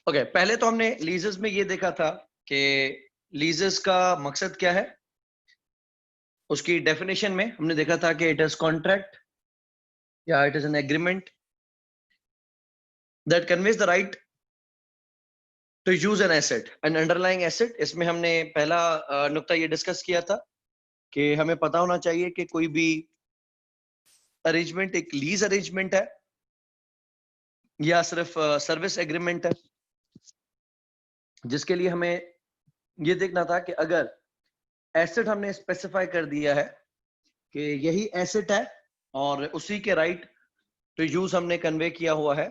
Okay, पहले तो हमने लीजेस में ये देखा था कि लीजेस का मकसद क्या है। उसकी डेफिनेशन में हमने देखा था कि इट इज कॉन्ट्रैक्ट या it is an agreement that conveys the right to use an asset an underlying asset. इसमें हमने पहला नुक्ता ये डिस्कस किया था कि हमें पता होना चाहिए कि कोई भी अरेंजमेंट एक लीज अरेंजमेंट है या सिर्फ सर्विस एग्रीमेंट है, जिसके लिए हमें ये देखना था कि अगर एसेट हमने स्पेसिफाई कर दिया है कि यही एसेट है और उसी के राइट टू यूज हमने कन्वे किया हुआ है,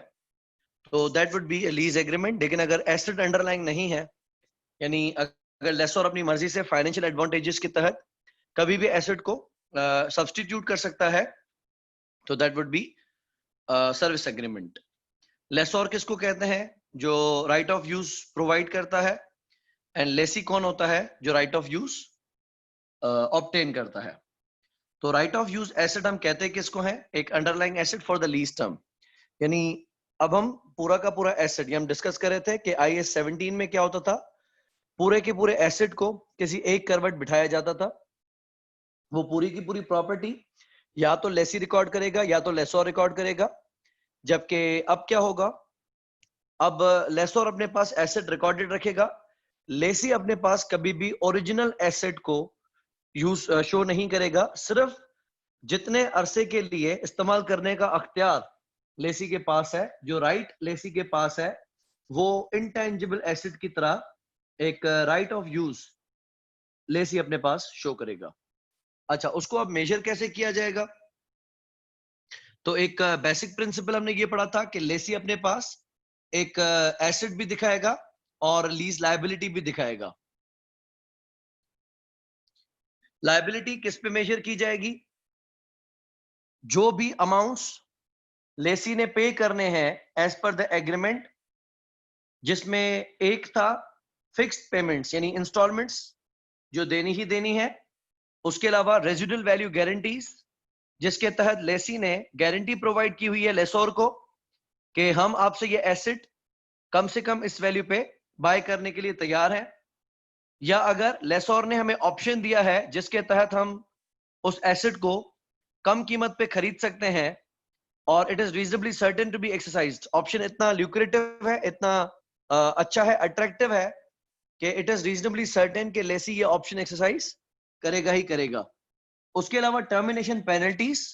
तो that would B lease agreement. लेकिन अगर एसेट अंडरलाइंग नहीं है, यानी अगर लेसर अपनी मर्जी से फाइनेंशियल एडवांटेजेस के तहत कभी भी एसेट को सब्स्टिट्यूट कर सकता है, तो that would be service agreement. Lessor किसको कहते हैं? जो राइट ऑफ यूज प्रोवाइड करता है। एंड लेसी कौन होता है? जो राइट ऑफ यूज ऑब्टेन करता है। तो राइट ऑफ यूज एसेट हम कहते हैं किसको है? एक underlying asset for the lease term. यानी अब हम पूरा का पूरा एसेट, ये हम डिस्कस कर रहे थे कि IAS 17 में क्या होता था, पूरे के पूरे एसेट को किसी एक करवट बिठाया जाता था। वो पूरी की पूरी प्रॉपर्टी या तो लेसी रिकॉर्ड करेगा या तो लेसोर रिकॉर्ड करेगा। जबकि अब क्या होगा? अब लेसोर अपने पास एसेट रिकॉर्डेड रखेगा, लेसी अपने पास कभी भी ओरिजिनल एसेट को यूज शो नहीं करेगा। सिर्फ जितने अरसे के लिए इस्तेमाल करने का अख्तियार लेसी के पास है, जो राइट लेसी के पास है, वो इनटेंजिबल एसेट की तरह एक राइट ऑफ यूज लेसी अपने पास शो करेगा। अच्छा, उसको अब मेजर कैसे किया जाएगा? तो एक बेसिक प्रिंसिपल हमने ये पढ़ा था कि लेसी अपने पास एक एसेट भी दिखाएगा और लीज लायबिलिटी भी दिखाएगा। लायबिलिटी किस पे मेजर की जाएगी? जो भी अमाउंट्स लेसी ने पे करने हैं एज पर द एग्रीमेंट, जिसमें एक था फिक्स्ड पेमेंट्स यानी इंस्टॉलमेंट्स जो देनी ही देनी है, उसके अलावा रेजिडुअल वैल्यू गारंटीज, जिसके तहत लेसी ने गारंटी प्रोवाइड की हुई है लेसोर को कि हम आपसे ये एसेट कम से कम इस वैल्यू पे बाय करने के लिए तैयार हैं। या अगर लेसोर ने हमें ऑप्शन दिया है जिसके तहत हम उस एसेट को कम कीमत पे खरीद सकते हैं और it is reasonably certain to be exercised. Option इतना ल्यूक्रेटिव है, इतना अच्छा है, अट्रैक्टिव है कि इट इज रीजनेबली सर्टेन कि लेसी ये ऑप्शन एक्सरसाइज करेगा ही करेगा। उसके अलावा टर्मिनेशन पेनल्टीज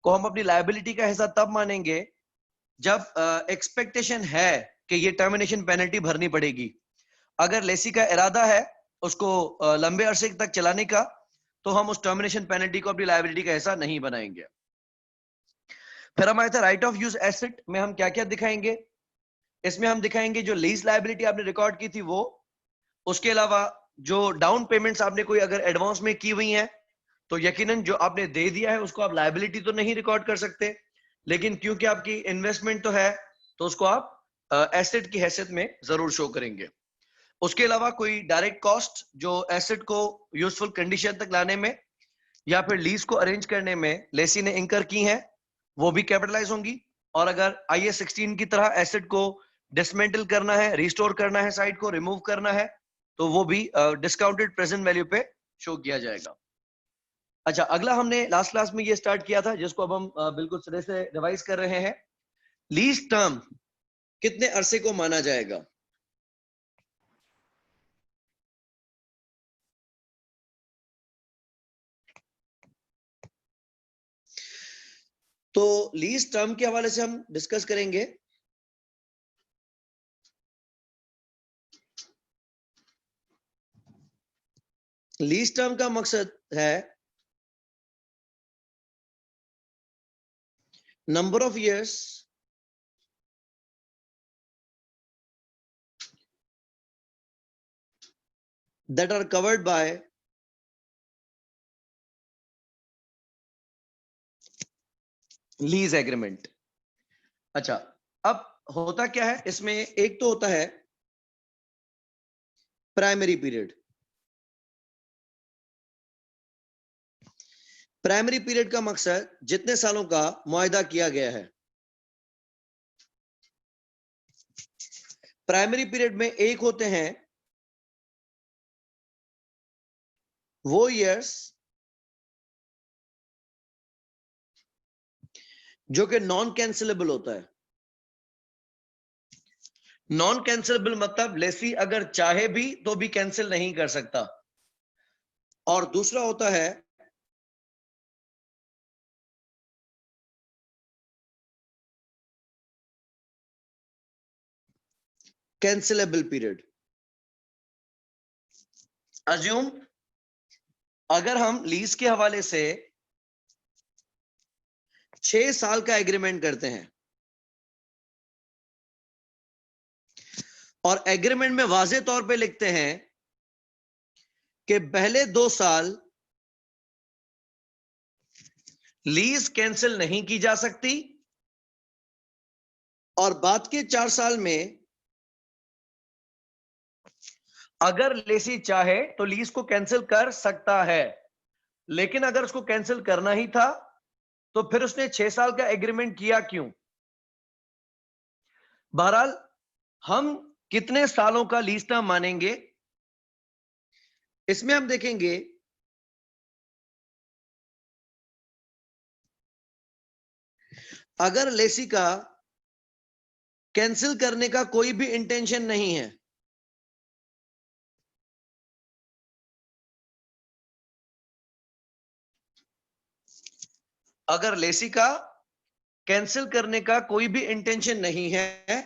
को हम अपनी लायबिलिटी का हिस्सा तब मानेंगे जब एक्सपेक्टेशन है कि ये टर्मिनेशन पेनल्टी भरनी पड़ेगी। अगर लेसी का इरादा है उसको लंबे अरसे तक चलाने का, तो हम उस टर्मिनेशन पेनल्टी को अपनी लायबिलिटी का हिस्सा नहीं बनाएंगे। फिर हमारे था राइट ऑफ यूज एसेट में हम क्या क्या दिखाएंगे? इसमें हम दिखाएंगे जो लीज लायबिलिटी आपने रिकॉर्ड की थी वो, उसके अलावा जो डाउन पेमेंट्स आपने कोई अगर एडवांस में की हुई हैं, तो यकीनन जो आपने दे दिया है उसको आप लायबिलिटी तो नहीं रिकॉर्ड कर सकते, लेकिन क्योंकि आपकी इन्वेस्टमेंट तो है तो उसको आप एसेट की हैसियत में जरूर शो करेंगे। उसके अलावा कोई डायरेक्ट कॉस्ट जो एसेट को यूजफुल कंडीशन तक लाने में या फिर लीज को अरेंज करने में लेसी ने इंकर की हैं, वो भी कैपिटलाइज होंगी। और अगर IAS 16 की तरह एसेट को डिसमेंटल करना है, रिस्टोर करना है, साइट को रिमूव करना है, तो वो भी डिस्काउंटेड प्रेजेंट वैल्यू पे शो किया जाएगा। अच्छा, अगला हमने लास्ट क्लास में ये स्टार्ट किया था जिसको अब हम बिल्कुल सिरे से रिवाइज कर रहे हैं। लीज टर्म कितने अरसे को माना जाएगा? तो लीज टर्म के हवाले से हम डिस्कस करेंगे। लीज टर्म का मकसद है number of years that are covered by lease agreement. अच्छा, अब होता क्या है इसमें? एक तो होता है प्राइमरी पीरियड। प्राइमरी पीरियड का मकसद जितने सालों का मुआहदा किया गया है। प्राइमरी पीरियड में एक होते हैं वो ईयर्स जो कि नॉन कैंसिलेबल होता है। नॉन कैंसिलेबल मतलब लेसी अगर चाहे भी तो भी कैंसिल नहीं कर सकता। और दूसरा होता है कैंसिलेबल पीरियड। अज्यूम अगर हम लीज के हवाले से 6 साल का एग्रीमेंट करते हैं और एग्रीमेंट में वाज़ेह तौर पे लिखते हैं कि पहले 2 साल लीज कैंसिल नहीं की जा सकती और बाद के 4 साल में अगर लेसी चाहे तो लीज को कैंसिल कर सकता है। लेकिन अगर उसको कैंसिल करना ही था तो फिर उसने 6 साल का एग्रीमेंट किया क्यों? बहरहाल हम कितने सालों का लीज टर्म मानेंगे, इसमें हम देखेंगे अगर लेसी का कैंसिल करने का कोई भी इंटेंशन नहीं है, अगर लेसी का कैंसिल करने का कोई भी इंटेंशन नहीं है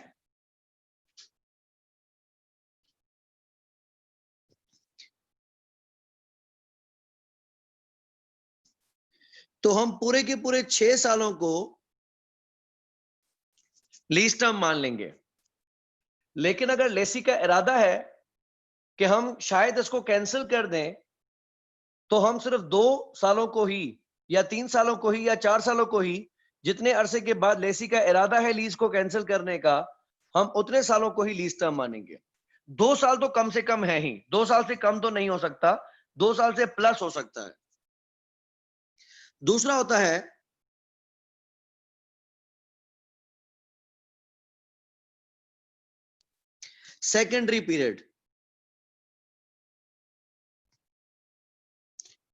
तो हम पूरे के पूरे 6 सालों को लीज टर्म मान लेंगे। लेकिन अगर लेसी का इरादा है कि हम शायद इसको कैंसिल कर दें तो हम सिर्फ 2 सालों को ही या 3 सालों को ही या 4 सालों को ही, जितने अरसे के बाद लेसी का इरादा है लीज को कैंसिल करने का, हम उतने सालों को ही लीज टर्म मानेंगे। 2 साल तो कम से कम है ही, 2 साल से कम तो नहीं हो सकता, 2 साल से प्लस हो सकता है। दूसरा होता है सेकेंडरी पीरियड।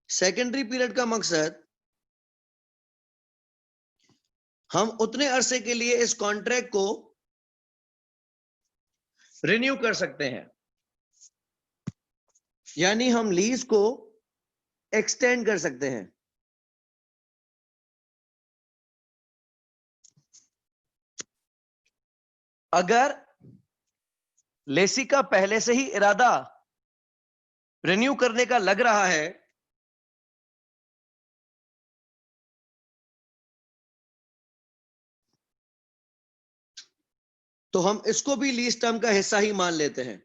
सेकेंडरी पीरियड का मकसद हम उतने अरसे के लिए इस कॉन्ट्रैक्ट को रिन्यू कर सकते हैं, यानी हम लीज को एक्सटेंड कर सकते हैं। अगर लेसी का पहले से ही इरादा रिन्यू करने का लग रहा है तो हम इसको भी लीज टर्म का हिस्सा ही मान लेते हैं।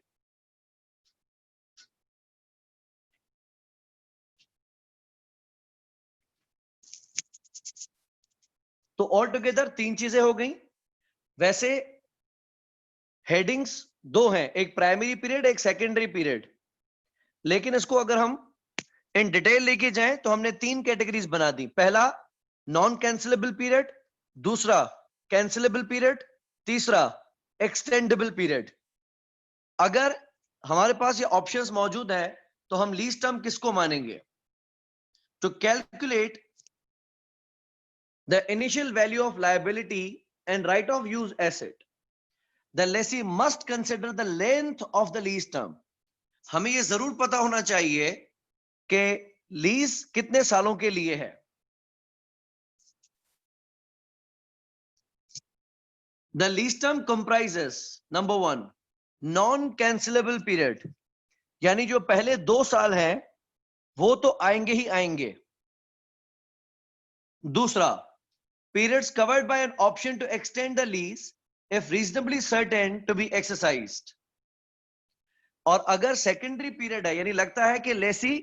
तो ऑल टुगेदर 3 चीजें हो गई। वैसे हेडिंग्स 2 हैं, एक प्राइमरी पीरियड एक सेकेंडरी पीरियड, लेकिन इसको अगर हम इन डिटेल लेके जाएं तो हमने 3 कैटेगरीज बना दी। पहला नॉन कैंसिलेबल पीरियड, दूसरा कैंसिलेबल पीरियड, तीसरा एक्सटेंडेबल पीरियड। अगर हमारे पास ये ऑप्शंस मौजूद हैं तो हम लीज टर्म किसको मानेंगे? To calculate the initial value of liability and right of use asset, the lessee must consider the length of the lease term. हमें यह जरूर पता होना चाहिए कि लीज कितने सालों के लिए है। The lease term comprises number 1 non cancelable period, यानी जो पहले 2 साल हैं वो तो आएंगे ही आएंगे। दूसरा periods covered by an option to extend the lease if reasonably certain to be exercised, और अगर सेकेंडरी पीरियड है यानी लगता है कि लेसी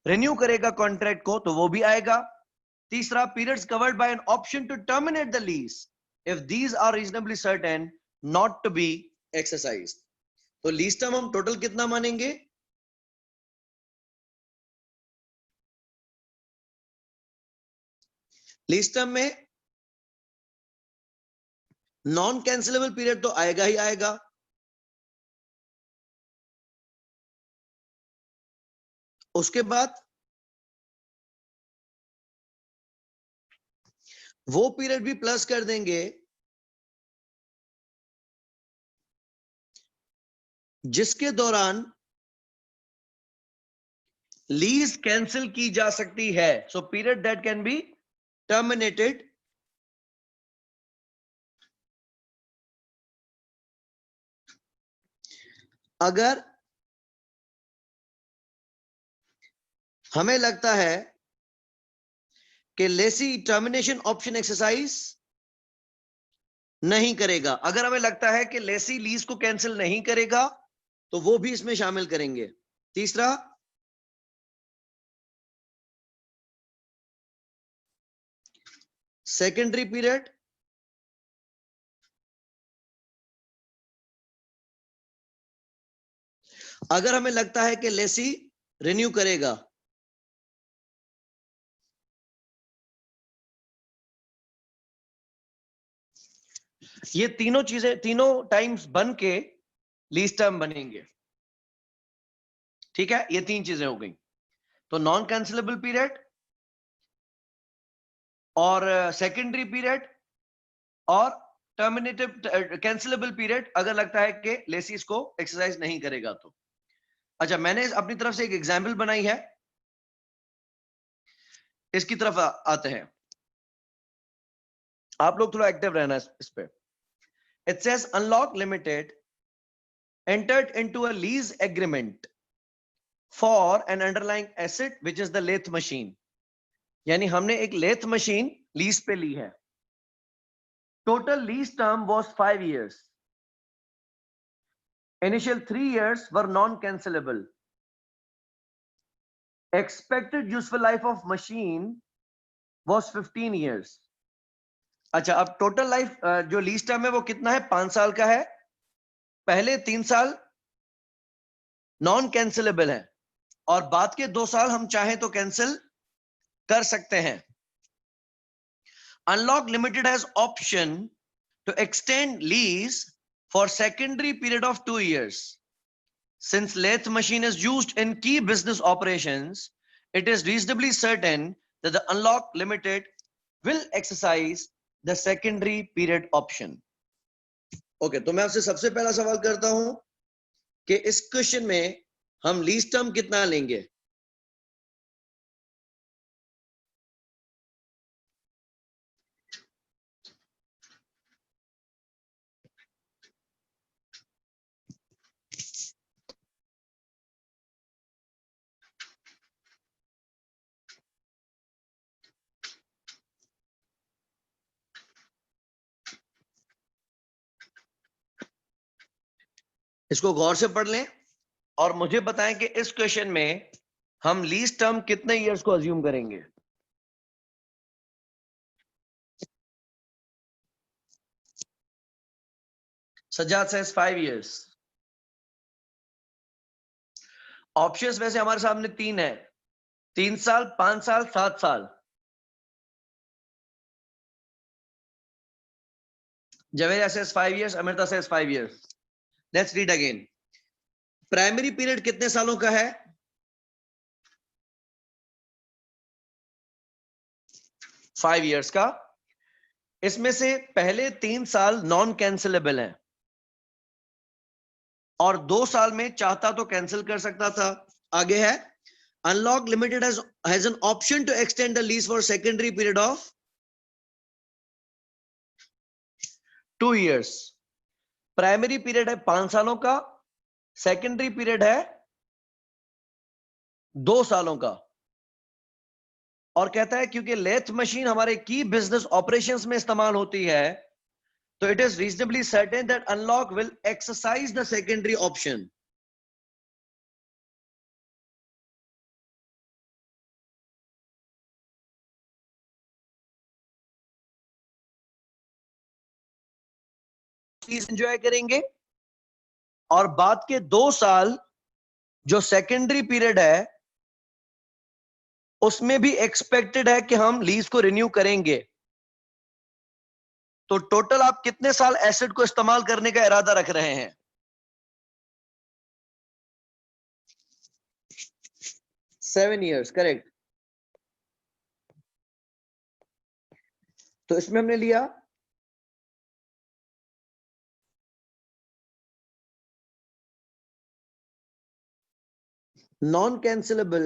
रिन्यू करेगा कॉन्ट्रैक्ट को तो वो भी आएगा। तीसरा periods covered by an option to terminate the lease if these are reasonably certain not to be exercised। तो लीज टर्म हम टोटल कितना मानेंगे? लीज टर्म में नॉन कैंसिलेबल पीरियड तो आएगा ही आएगा, उसके बाद वो पीरियड भी प्लस कर देंगे जिसके दौरान लीज कैंसिल की जा सकती है. So period that can be terminated अगर हमें लगता है कि लेसी टर्मिनेशन ऑप्शन एक्सरसाइज नहीं करेगा. अगर हमें लगता है कि लेसी लीज को कैंसिल नहीं करेगा तो वो भी इसमें शामिल करेंगे. तीसरा, सेकेंडरी पीरियड अगर हमें लगता है कि लेसी रिन्यू करेगा. ये तीनों चीजें तीनों टाइम्स बन के लीज टर्म बनेंगे. ठीक है, ये तीन चीजें हो गई. तो नॉन कैंसिलेबल पीरियड और सेकेंडरी पीरियड और टर्मिनेटिव कैंसिलेबल पीरियड अगर लगता है कि लेसी इसको एक्सरसाइज नहीं करेगा तो. अच्छा, मैंने अपनी तरफ से एक एग्जाम्पल बनाई है, इसकी तरफ आते हैं. आप लोग थोड़ा एक्टिव रहना इस पे. It says unlock limited entered into a lease agreement for an underlying asset which is the lathe machine. यानी हमने एक लेथ मशीन लीज पे ली है. Total lease term was 5 years. Initial 3 years were non-cancelable. Expected useful life of machine was 15 years. अच्छा, अब total life जो lease term है वो कितना है? 5 साल का है. पहले 3 साल नॉन कैंसिलेबल है और बाद के 2 साल हम चाहें तो कैंसिल कर सकते हैं. Unlock Limited has option to extend lease for secondary period of 2 years. Since lathe machine is used in key business operations, it is reasonably certain that the Unlock Limited will exercise the secondary period option. Okay, तो मैं आपसे सबसे पहला सवाल करता हूं कि इस क्वेश्चन में हम लीज टर्म कितना लेंगे? इसको गौर से पढ़ लें और मुझे बताएं कि इस क्वेश्चन में हम लीज टर्म कितने इयर्स को अज्यूम करेंगे? Sajjad says 5 years. ऑप्शंस वैसे हमारे सामने 3 है, 3 साल, 5 साल, 7 साल. Javed says 5 years, Amrita says 5 years. Let's read again. Primary period कितने सालों का है? 5 years का. इसमें से पहले 3 साल नॉन कैंसिलेबल है और 2 साल में चाहता तो कैंसिल कर सकता था. आगे है unlock limited has an option to extend the lease for secondary period of 2 years. Primary period है 5 सालों का, सेकेंडरी पीरियड है 2 सालों का. और कहता है क्योंकि लेथ मशीन हमारे की बिजनेस ऑपरेशंस में इस्तेमाल होती है तो it is reasonably certain that unlock will exercise the secondary option. Please enjoy करेंगे और बाद के 2 साल जो सेकेंडरी पीरियड है उसमें भी एक्सपेक्टेड है कि हम लीज को रिन्यू करेंगे. तो टोटल आप कितने साल एसेट को इस्तेमाल करने का इरादा रख रहे हैं? 7 years, करेक्ट। तो इसमें हमने लिया non cancellable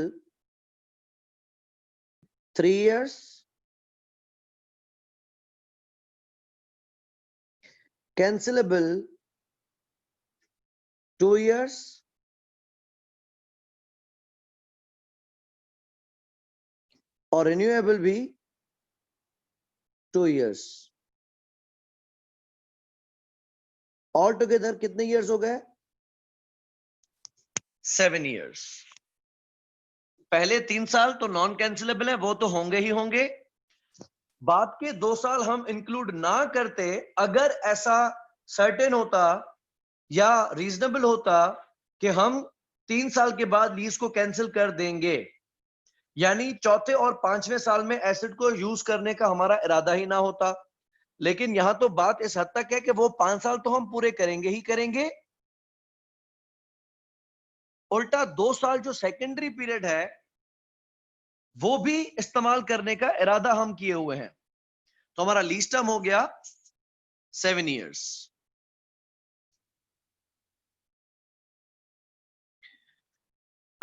3 years, cancellable 2 years, और रिन्यूएबल भी 2 years। ऑल टुगेदर कितने years हो गए? 7 years। पहले 3 साल तो नॉन कैंसिलेबल है, वो तो होंगे ही होंगे। बाद के 2 साल हम इंक्लूड ना करते अगर ऐसा सर्टेन होता या रीजनेबल होता कि हम 3 साल के बाद लीज को कैंसिल कर देंगे, यानी चौथे और पांचवें साल में एसेट को यूज करने का हमारा इरादा ही ना होता। लेकिन यहां तो बात इस हद तक है कि वो 5 साल तो हम पूरे करेंगे ही करेंगे, उल्टा 2 साल जो सेकेंडरी पीरियड है वो भी इस्तेमाल करने का इरादा हम किए हुए हैं। तो हमारा लीज टर्म हो गया 7 years।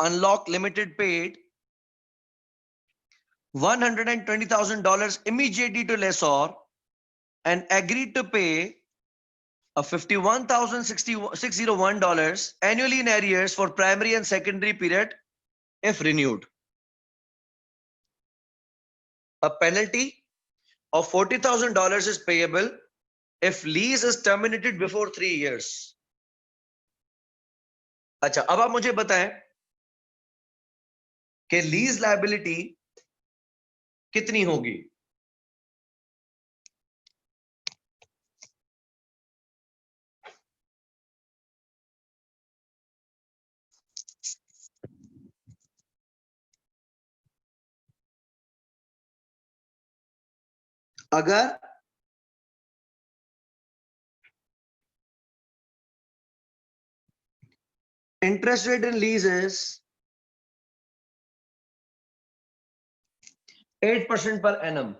Unlock limited paid $120,000 immediately to lessor and agreed to pay a $51,601 annually in arrears for primary and secondary period if renewed. A penalty of $40,000 is payable if lease is terminated before 3 years. अच्छा, अब आप मुझे बताएं कि lease liability कितनी होगी? अगर interest rate in lease is 8% per annum,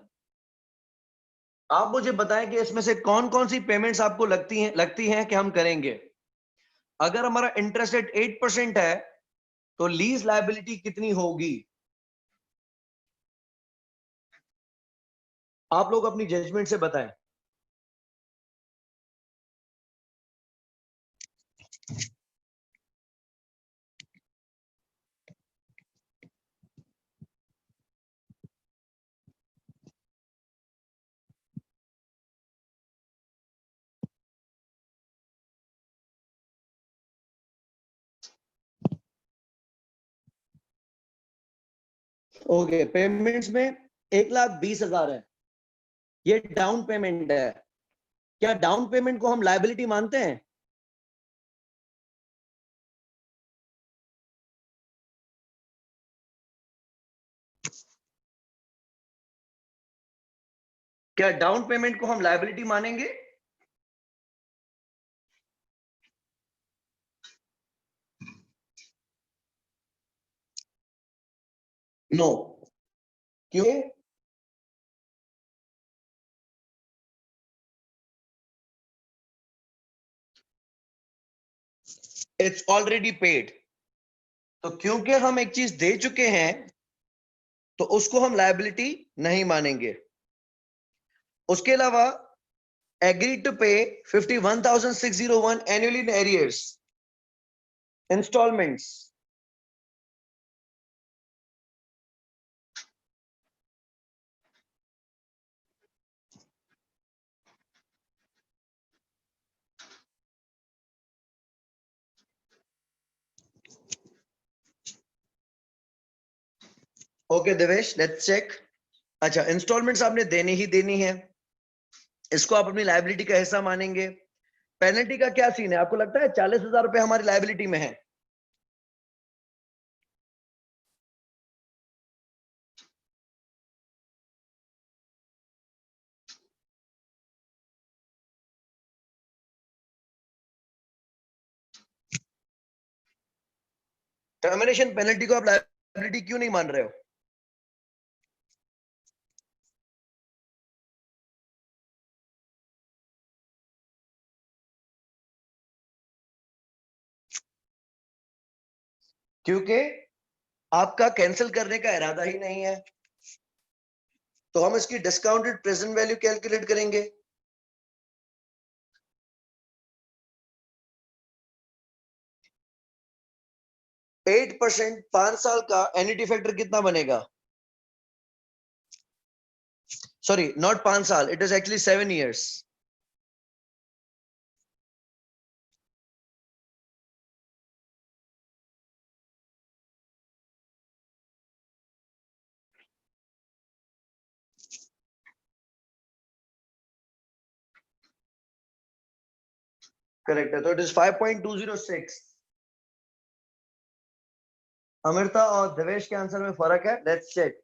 आप मुझे बताएं कि इसमें से कौन कौन सी पेमेंट्स आपको लगती हैं कि हम करेंगे। अगर हमारा इंटरेस्ट रेट 8% है तो लीज लायबिलिटी कितनी होगी? आप लोग अपनी जजमेंट से बताएं। ओके, पेमेंट्स में 1,20,000 है, ये डाउन पेमेंट है। क्या डाउन पेमेंट को हम लायबिलिटी मानते हैं? क्या डाउन पेमेंट को हम लायबिलिटी मानेंगे? नो। क्यों? It's already paid. तो क्योंकि हम एक चीज दे चुके हैं तो उसको हम लायबिलिटी नहीं मानेंगे। उसके अलावा agreed to pay 51,601 annually in arrears installments। Okay Devesh, let's check. अच्छा, इंस्टॉलमेंट्स आपने देनी ही देनी है, इसको आप अपनी लायबिलिटी का हिस्सा मानेंगे। पेनल्टी का क्या सीन है? आपको लगता है 40,000 रुपए हमारी लायबिलिटी में है? टर्मिनेशन पेनल्टी को आप लायबिलिटी क्यों नहीं मान रहे हो? क्योंकि आपका कैंसिल करने का इरादा ही नहीं है। तो हम इसकी डिस्काउंटेड प्रेजेंट वैल्यू कैलकुलेट करेंगे। एट परसेंट 5 साल का एन्युटी फैक्टर कितना बनेगा? सॉरी, नॉट 5 साल, it is actually 7 years। Correct है, तो इट इज 5.206। अमृता और देवेश के आंसर में फर्क है, लेट्स चेक।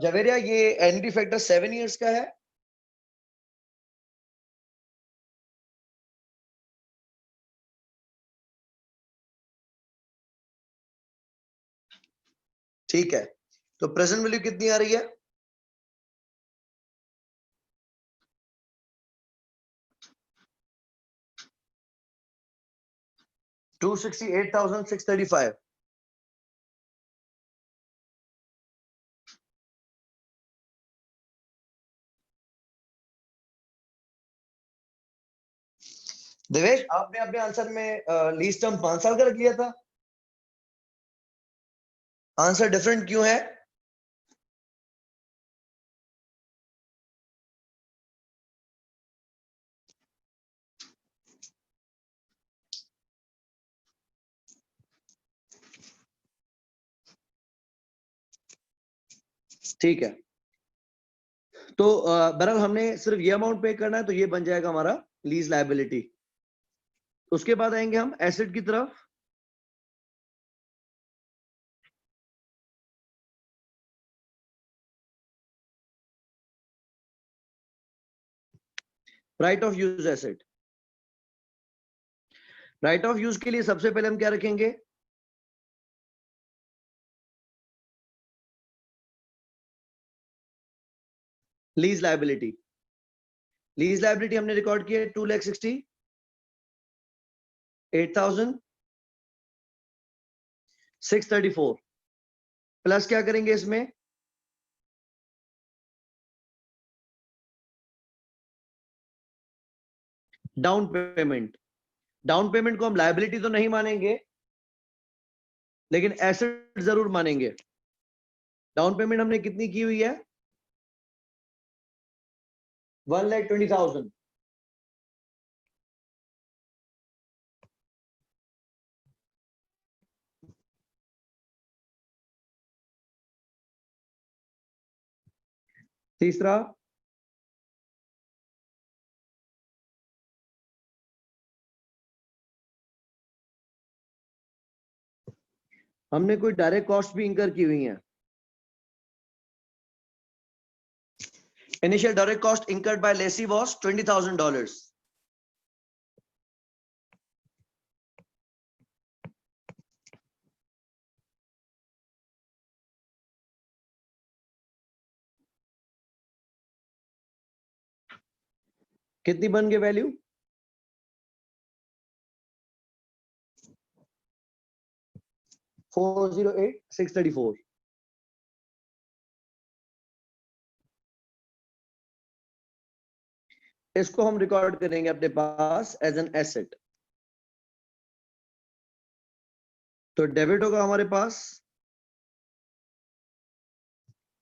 जवेरिया, ये एन्युटी फैक्टर 7 years का है। ठीक है, तो प्रेजेंट वैल्यू कितनी आ रही है? $268,635। देवेश, आपने अपने आंसर में लीज टर्म 5 साल का रख लिया था। आंसर डिफरेंट क्यों है? ठीक है, तो बहरहाल हमने सिर्फ ये अमाउंट पे करना है, तो ये बन जाएगा हमारा लीज लायबिलिटी। उसके बाद आएंगे हम एसेट की तरफ। Right of use asset. Right of use के लिए सबसे पहले हम क्या रखेंगे? Lease liability. लीज लायबिलिटी हमने रिकॉर्ड किया 2,68,634 प्लस क्या करेंगे इसमें? Down payment. डाउन पेमेंट को हम लायबिलिटी तो नहीं मानेंगे, लेकिन एसेट जरूर मानेंगे। डाउन पेमेंट हमने कितनी की हुई है? 1,20,000। तीसरा, हमने कोई डायरेक्ट कॉस्ट भी इंकर की हुई है। Initial direct cost incurred by lessee was $20,000। कितनी बन गई वैल्यू? 408,634। इसको हम रिकॉर्ड करेंगे अपने पास एज एन एसेट। तो डेबिट होगा हमारे पास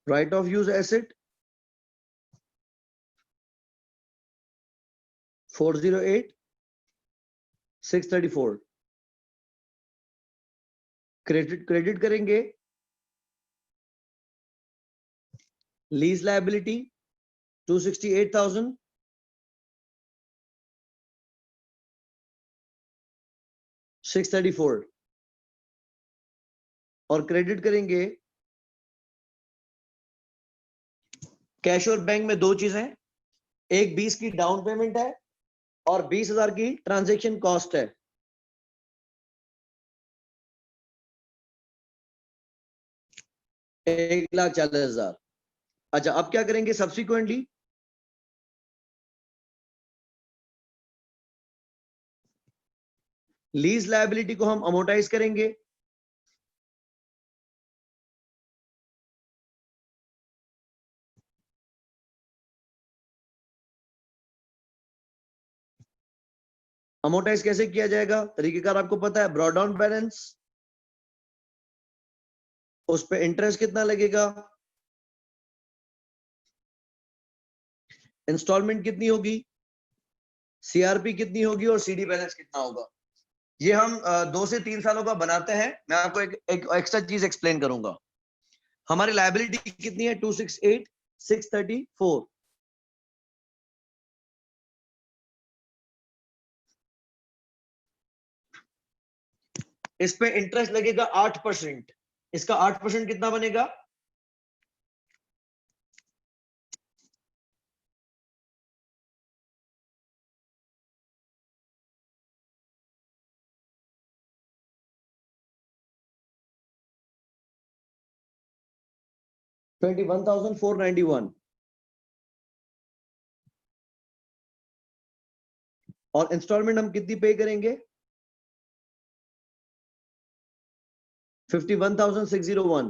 right of use asset 408,634। Credit करेंगे लीज लायबिलिटी 268,634 और क्रेडिट करेंगे कैश और बैंक में। दो चीजें, एक 20 की डाउन पेमेंट है और 20,000 की ट्रांजैक्शन कॉस्ट है। 1,40,000। अच्छा, अब क्या करेंगे सब्सिक्वेंटली? लीज लायबिलिटी को हम अमोर्टाइज करेंगे। अमोर्टाइज कैसे किया जाएगा? तरीकेकार आपको पता है, ब्रॉड डाउन बैलेंस, उस पे इंटरेस्ट कितना लगेगा, इंस्टॉलमेंट कितनी होगी, सीआरपी कितनी होगी और सीडी बैलेंस कितना होगा। ये हम 2 से 3 सालों का बनाते हैं। मैं आपको एक एक्स्ट्रा चीज एक्सप्लेन करूंगा। हमारी लायबिलिटी कितनी है? 268, 634। इस पे इंटरेस्ट लगेगा 8%। इसका 8% कितना बनेगा? $21,491। और इंस्टॉलमेंट हम कितनी पे करेंगे? 51,601।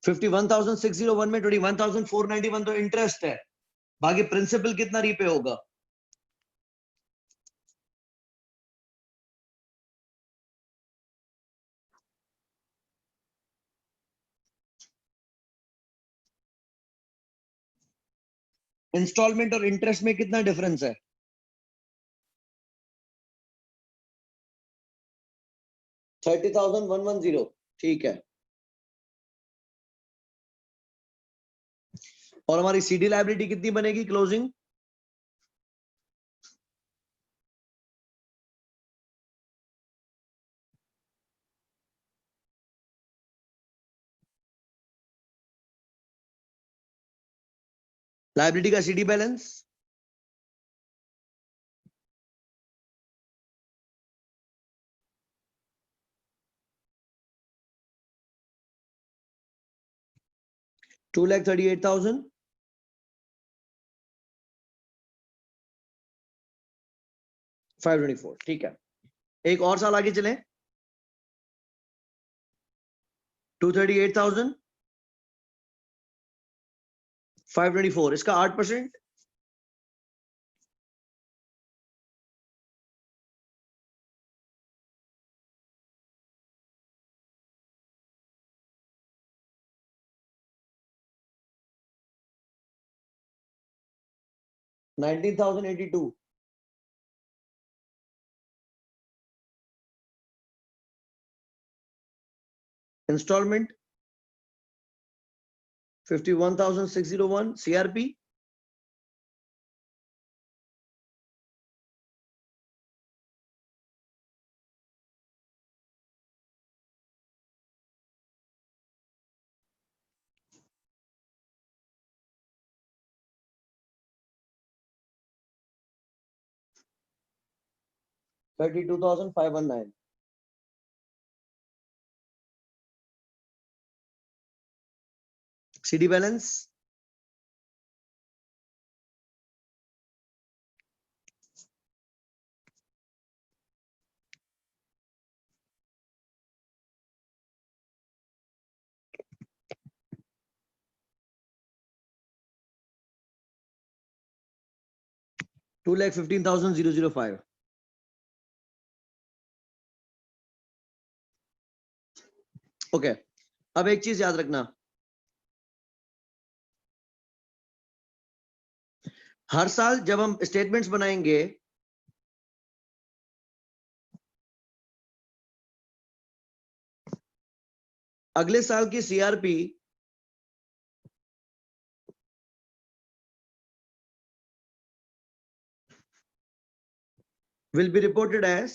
51,601 में 21,491 तो इंटरेस्ट है, बाकी प्रिंसिपल कितना रीपे होगा? इंस्टॉलमेंट और इंटरेस्ट में कितना डिफरेंस है? 30,110। ठीक है। और हमारी सीडी लायबिलिटी कितनी बनेगी क्लोजिंग? लायबिलिटी का सीडी बैलेंस 2,38,000। 524। ठीक है। एक और साल आगे चलें। 238,000, 524, इसका 8%। $19,082। इंस्टॉलमेंट 51,601। सीआरपी 32,519। CD balance 2,15,005। ओके। अब एक चीज याद रखना, हर साल जब हम स्टेटमेंट्स बनाएंगे अगले साल की CRP will be reported as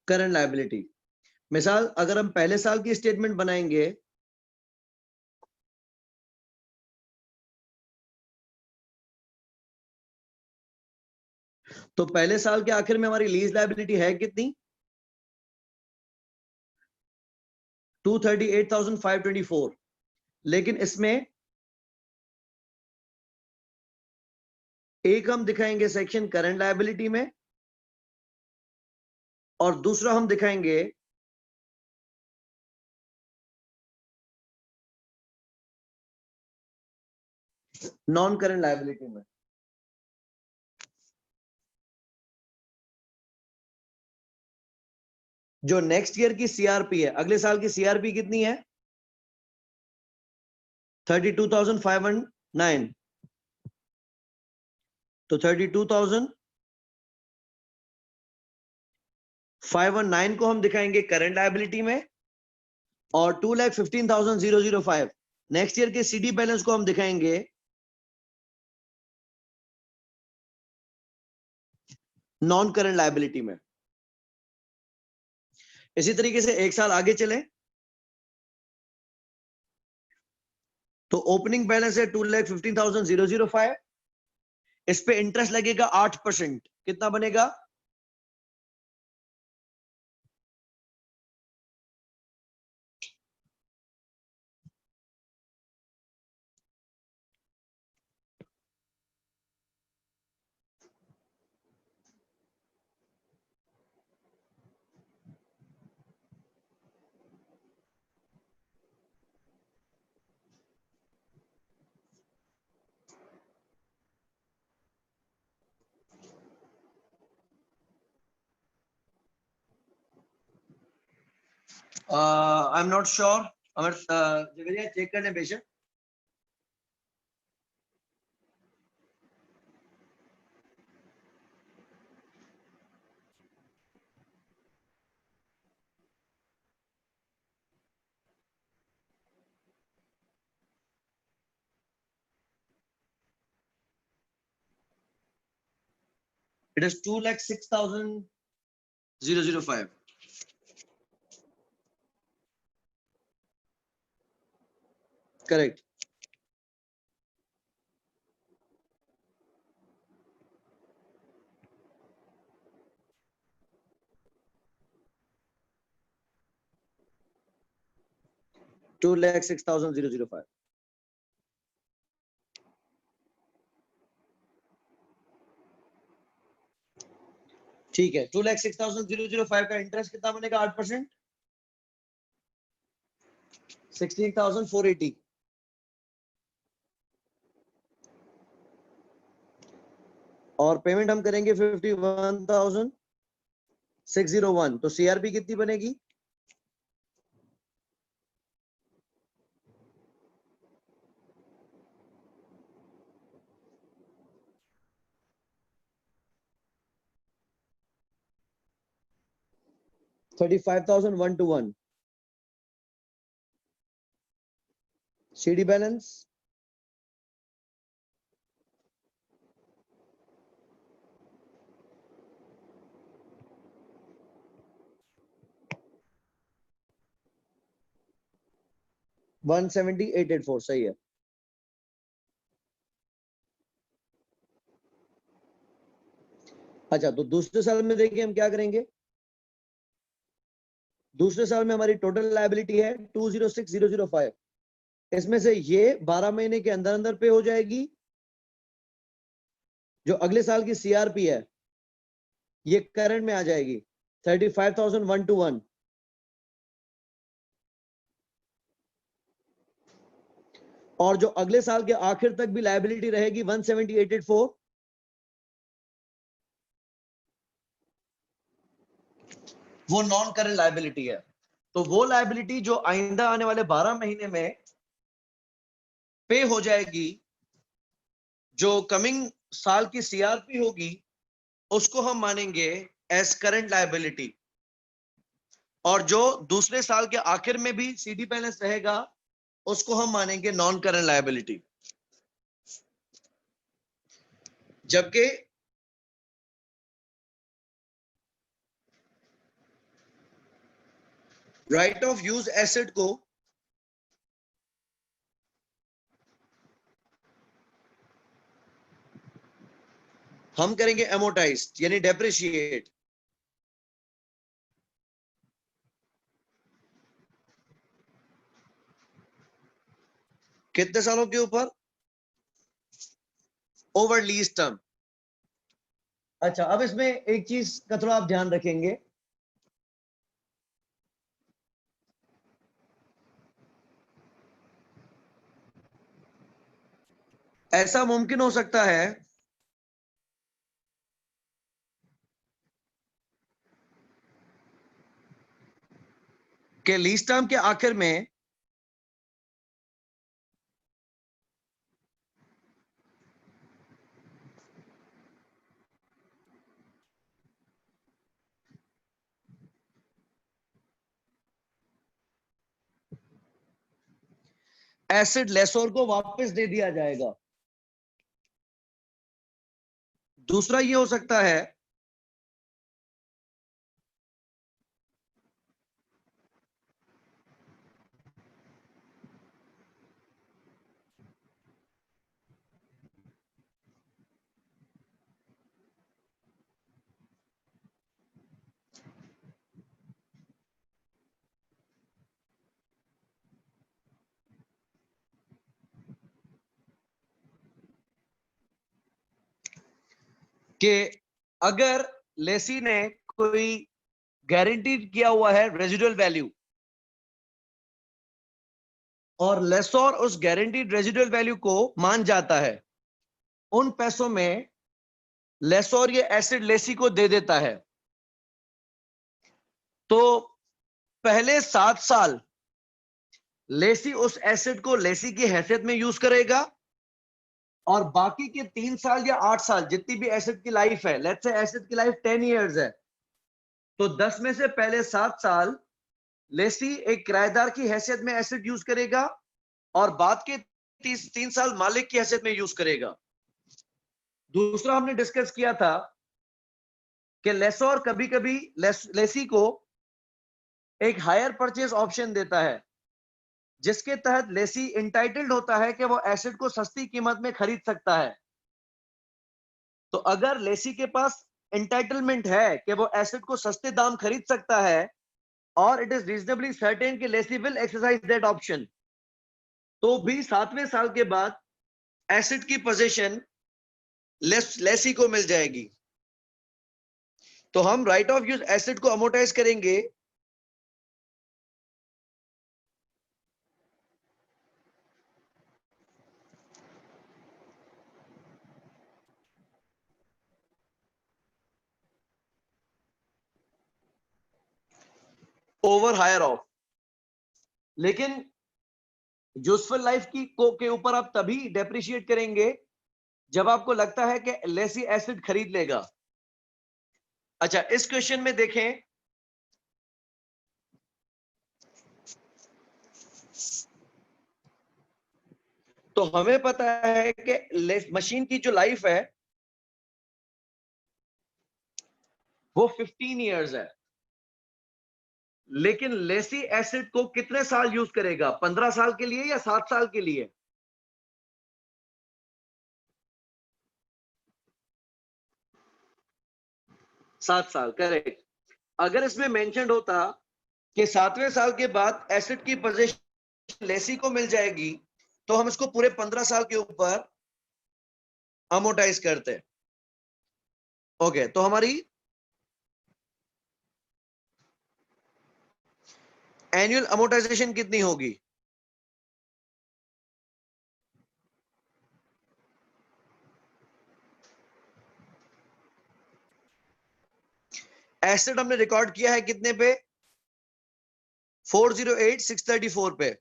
current liability. मिसाल अगर हम पहले साल की स्टेटमेंट बनाएंगे तो पहले साल के आखिर में हमारी लीज लायबिलिटी है कितनी? 238,524। लेकिन इसमें एक हम दिखाएंगे सेक्शन करंट लायबिलिटी में और दूसरा हम दिखाएंगे नॉन करंट लायबिलिटी में। जो नेक्स्ट ईयर की सीआरपी है, अगले साल की सीआरपी कितनी है? 32,509। तो 32,509 को हम दिखाएंगे करंट लायबिलिटी में और 2,15,005 नेक्स्ट ईयर के सीडी बैलेंस को हम दिखाएंगे नॉन करंट लायबिलिटी में। इसी तरीके से एक साल आगे चले तो ओपनिंग बैलेंस है 2,15,005। इस पे इंटरेस्ट लगेगा 8%। कितना बनेगा? I am not sure. Amar Jagariya check करने बेशक। It is 2,06,005. Correct. $2,06,005. ठीक है, 2,06,005 का इंटरेस्ट कितना बनेगा? 8%, 16,480। और पेमेंट हम करेंगे 51,601। तो सीआरपी कितनी बनेगी? $35,121। CD balance 170,884। सही है। अच्छा, तो दूसरे साल में देखिए हम क्या करेंगे। दूसरे साल में हमारी टोटल लायबिलिटी है 206,005। इसमें से ये 12 महीने के अंदर अंदर पे हो जाएगी। जो अगले साल की सीआरपी है ये करंट में आ जाएगी 35,121। और जो अगले साल के आखिर तक भी लायबिलिटी रहेगी 170,884। वो नॉन करंट लायबिलिटी है। तो वो लायबिलिटी जो आइंदा आने वाले 12 महीने में पे हो जाएगी, जो कमिंग साल की सीआरपी होगी, उसको हम मानेंगे एज करंट लायबिलिटी। और जो दूसरे साल के आखिर में भी सीडी बैलेंस रहेगा उसको हम मानेंगे नॉन करंट लायबिलिटी। जबकि राइट ऑफ यूज एसेट को हम करेंगे एमोटाइज यानी डेप्रिशिएट। कितने सालों के ऊपर? Over lease term. अच्छा, अब इसमें एक चीज का थोड़ा आप ध्यान रखेंगे। ऐसा मुमकिन हो सकता है कि लीज टर्म के आखिर में एसिड लेसोर को वापस दे दिया जाएगा। दूसरा ये हो सकता है कि अगर लेसी ने कोई गारंटी किया हुआ है रेजिडुअल वैल्यू और लेसोर उस गारंटीड रेजिडुअल वैल्यू को मान जाता है, उन पैसों में लेसोर ये एसिड लेसी को दे देता है, तो पहले 7 साल लेसी उस एसिड को लेसी की हैसियत में यूज करेगा और बाकी के 3 साल या 8 साल जितनी भी एसिड की लाइफ है, लेट्स से एसिड की लाइफ 10 इयर्स है, तो 10 में से पहले 7 साल लेसी एक किराएदार की हैसियत में एसिड यूज करेगा और बाद के 3 साल मालिक की हैसियत में यूज करेगा। दूसरा हमने डिस्कस किया था कि लेसोर कभी कभी लेसी को एक हायर परचेज ऑप्शन देता है जिसके तहत लेसी इंटाइटल्ड होता है कि वो एसिड को सस्ती कीमत में खरीद सकता है। तो अगर लेसी के पास इंटाइटलमेंट है कि वो एसिड को सस्ते दाम खरीद सकता है और इट इज रीजनेबली सर्टेन कि lessee will exercise that option, तो भी 7वें साल के बाद एसिड की पोजीशन लेसी को मिल जाएगी। तो हम राइट ऑफ यूज एसिड को अमोर्टाइज करेंगे ओवर हायर ऑफ, लेकिन यूजफुल लाइफ के ऊपर आप तभी डेप्रिशिएट करेंगे जब आपको लगता है कि लेसी एसिड खरीद लेगा। अच्छा, इस क्वेश्चन में देखें, तो हमें पता है कि मशीन की जो लाइफ है वो 15 इयर्स है, लेकिन लेसी एसिड को कितने साल यूज करेगा? 15 साल के लिए या 7 साल के लिए? 7 साल, करेक्ट। अगर इसमें मेंशन होता कि 7वें साल के बाद एसिड की पोजीशन लेसी को मिल जाएगी, तो हम इसको पूरे 15 साल के ऊपर अमोर्टाइज करते। ओके, तो हमारी एनुअल अमोर्टाइजेशन कितनी होगी? एसिड हमने रिकॉर्ड किया है कितने पे? 408634 पे।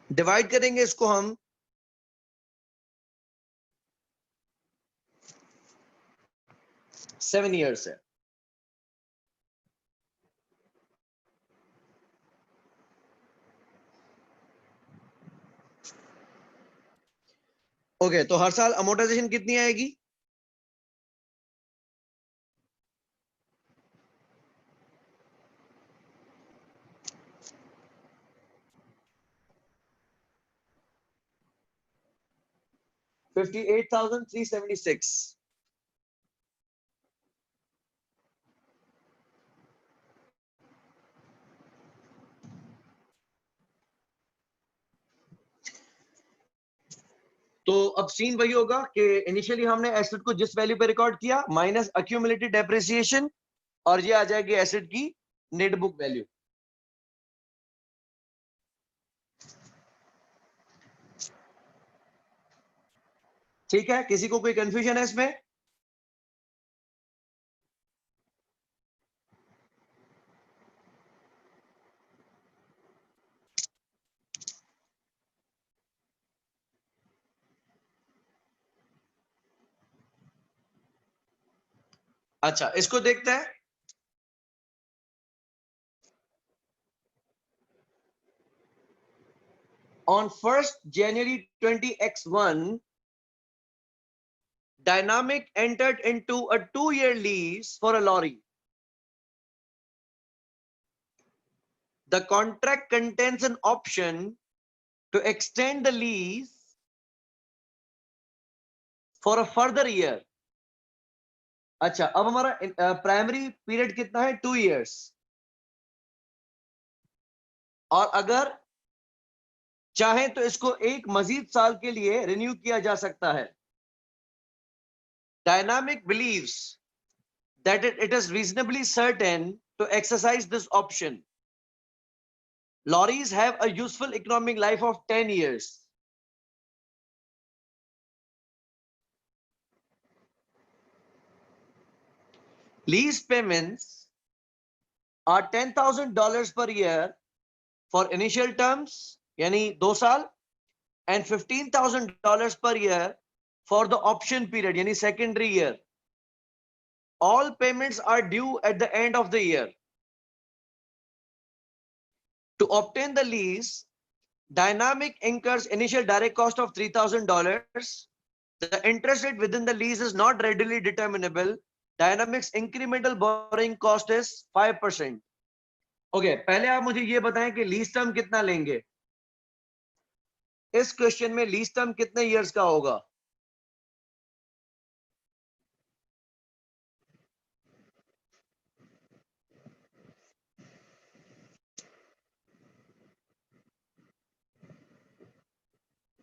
डिवाइड करेंगे इसको हम 7 ईयर्स से। ओके, तो हर साल अमोर्टाइजेशन कितनी आएगी? 58,376. तो अब सीन वही होगा कि इनिशियली हमने एसेट को जिस वैल्यू पे रिकॉर्ड किया माइनस अक्यूमुलेटेड डेप्रिसिएशन, और ये आ जाएगी एसेट की नेट बुक वैल्यू। ठीक है, किसी को कोई कंफ्यूजन है इसमें? अच्छा, इसको देखते हैं। On 1st January 20X1, Dynamic entered into a 2-year lease for a lorry. The contract contains an option to extend the lease for a further year. अच्छा, अब हमारा प्राइमरी पीरियड कितना है? 2 years। और अगर चाहे तो इसको एक मजीद साल के लिए रिन्यू किया जा सकता है। Dynamic believes that it is reasonably certain to exercise this option. Lorries have a useful economic life of 10 years. Lease payments are $10,000 per year for initial terms, यानी 2 साल, and $15,000 per year for the option period, यानी secondary year. All payments are due at the end of the year. To obtain the lease, Dynamic incurs initial direct cost of $3,000. The interest rate within the lease is not readily determinable. Dynamic's incremental borrowing cost is 5%. Okay, पहले आप मुझे ये बताएं कि lease term कितना लेंगे। इस question में लीज टर्म कितने इयर्स का होगा?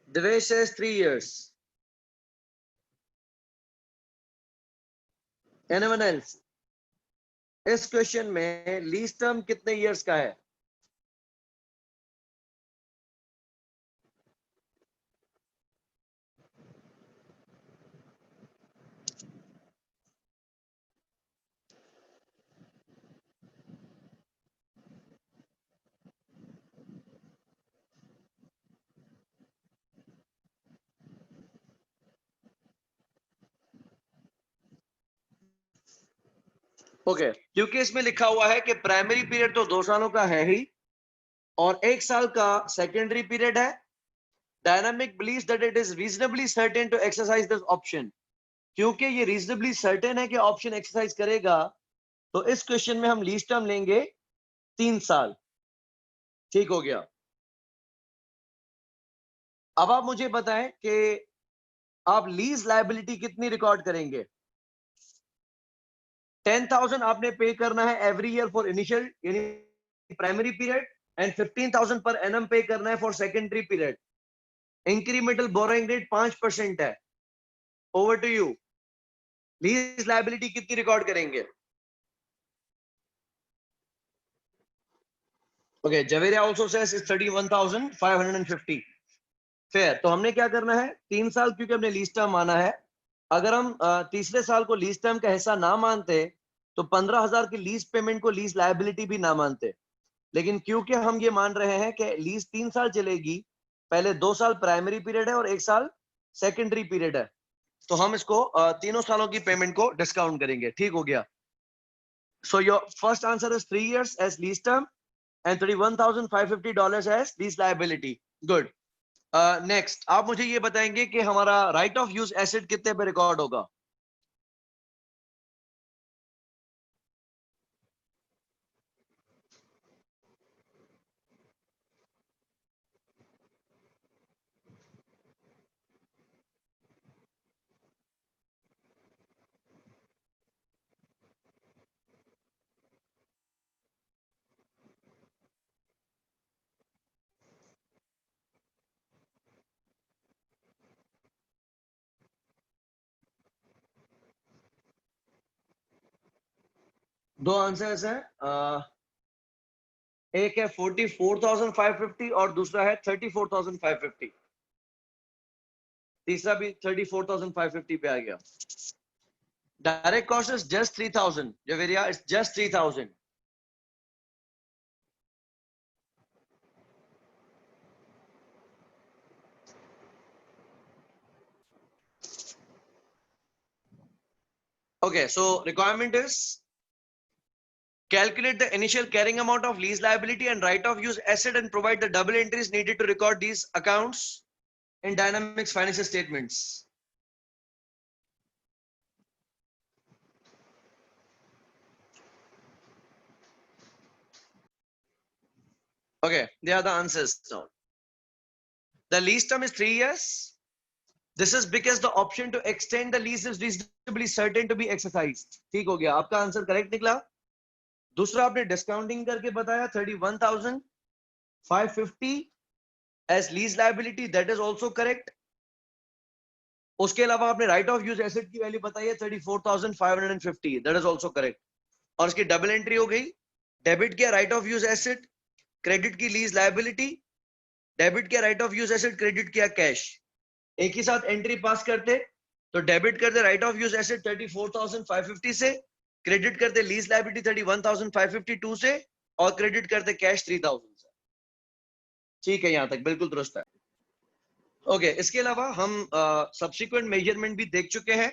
Devesh says 3 years. Anyone else? इस क्वेश्चन में लीज टर्म कितने इयर्स का है? ओके, क्योंकि इसमें लिखा हुआ है कि प्राइमरी पीरियड तो 2 सालों का है ही और 1 साल का सेकेंडरी पीरियड है। Dynamic believes that it is reasonably certain to exercise this option. क्योंकि ये reasonably certain है कि ऑप्शन एक्सरसाइज करेगा, तो इस क्वेश्चन में हम लीज टर्म लेंगे 3 साल। ठीक हो गया। अब आप मुझे बताएं कि आप लीज लायबिलिटी कितनी रिकॉर्ड करेंगे? 10,000 आपने पे करना है एवरी ईयर फॉर इनिशियल यानी प्राइमरी पीरियड, एंड 15,000 पर एनम पे करना है for secondary period. Incremental borrowing rate 5% है। Over to you, lease liability कितनी रिकॉर्ड करेंगे? Okay, Javeria also says it's 31,550। Fair. तो हमने क्या करना है? 3 साल क्योंकि हमने लीज टर्म माना है। अगर हम तीसरे साल को लीज टर्म का हिस्सा ना मानते तो 15,000 की लीज पेमेंट को लीज लायबिलिटी भी ना मानते। लेकिन क्योंकि हम ये मान रहे हैं कि लीज 3 साल चलेगी, पहले 2 साल प्राइमरी पीरियड है और 1 साल सेकेंडरी पीरियड है, तो हम इसको तीनों सालों की पेमेंट को डिस्काउंट करेंगे। ठीक हो गया। So your first answer is 3 years as lease term and $31,550 as lease liability. Good. Next आप मुझे ये बताएंगे कि हमारा राइट ऑफ यूज एसेट कितने पे रिकॉर्ड होगा? दो आंसर्स हैं, एक है 44,550 और दूसरा है 34,550। तीसरा भी 34,550 पे आ गया। Direct cost is just 3,000, Javeria is just 3,000। Okay, so requirement is calculate the initial carrying amount of lease liability and right of use asset and provide the double entries needed to record these accounts in Dynamics financial statements. Okay, they are the answers now. The lease term is 3 years. This is because the option to extend the lease is reasonably certain to be exercised. ठीक हो गया, आपका answer correct निकला। दूसरा आपने discounting करके बताया 31,550 as lease liability, that is also correct. उसके अलावा आपने राइट ऑफ यूज एसेट की वैल्यू बताई है 34,550, that is also correct. और इसकी डबल एंट्री हो गई, डेबिट किया right of use asset, credit की लीज लायबिलिटी, डेबिट किया right of use asset, credit किया कैश। एक ही साथ एंट्री पास करते तो डेबिट करते राइट ऑफ यूज एसेट 34,550 से, क्रेडिट करते लीज लायबिलिटी 31,552 से और क्रेडिट करते कैश 3,000 से। ठीक है, यहां तक बिल्कुल दुरुस्त है। ओके, इसके अलावा हम सब्सिक्वेंट मेजरमेंट भी देख चुके हैं।